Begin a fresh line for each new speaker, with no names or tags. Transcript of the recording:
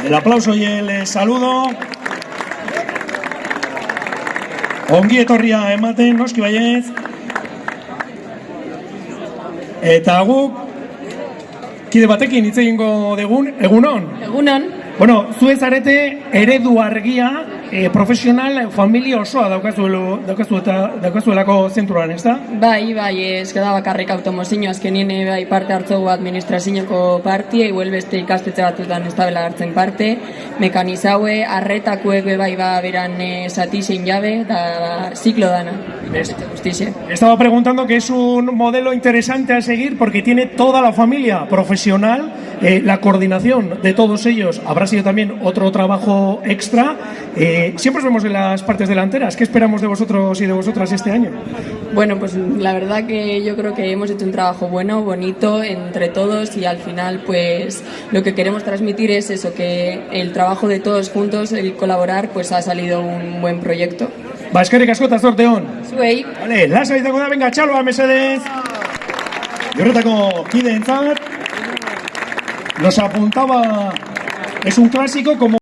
El aplauso y el saludo. Ongi etorria ematen, noski baietz. Eta guk kide batekin hitz egingo dugun, egunon?
Egunon.
Bueno, zuez arete eredu argia, profesional, familia osoa daukazuelako zentroan, ez da?
Bai, ez da bakarrik automozio, azkenien bai parte hartzugu administrazioko partia, igual beste ikastetxe batutan ez da bela hartzen parte, mekanizaue, arretakuek bai beran zati zein jabe, da ziklo dana.
Estaba preguntando que es un modelo interesante a seguir porque tiene toda la familia profesional, la coordinación de todos ellos habrá sido también otro trabajo extra. Siempre os vemos en las partes delanteras. ¿Qué esperamos de vosotros y de vosotras este año?
Bueno, pues la verdad que yo creo que hemos hecho un trabajo bueno, bonito, entre todos, y al final pues lo que queremos transmitir es eso, que el trabajo de todos juntos, el colaborar, pues ha salido un buen proyecto.
Eskerrik asko eta zorte hon.
Zuei.
Vale, lasa izango da, venga, txaloa, mesedez. Horretako kideentzat, nos apuntaba, es un clásico como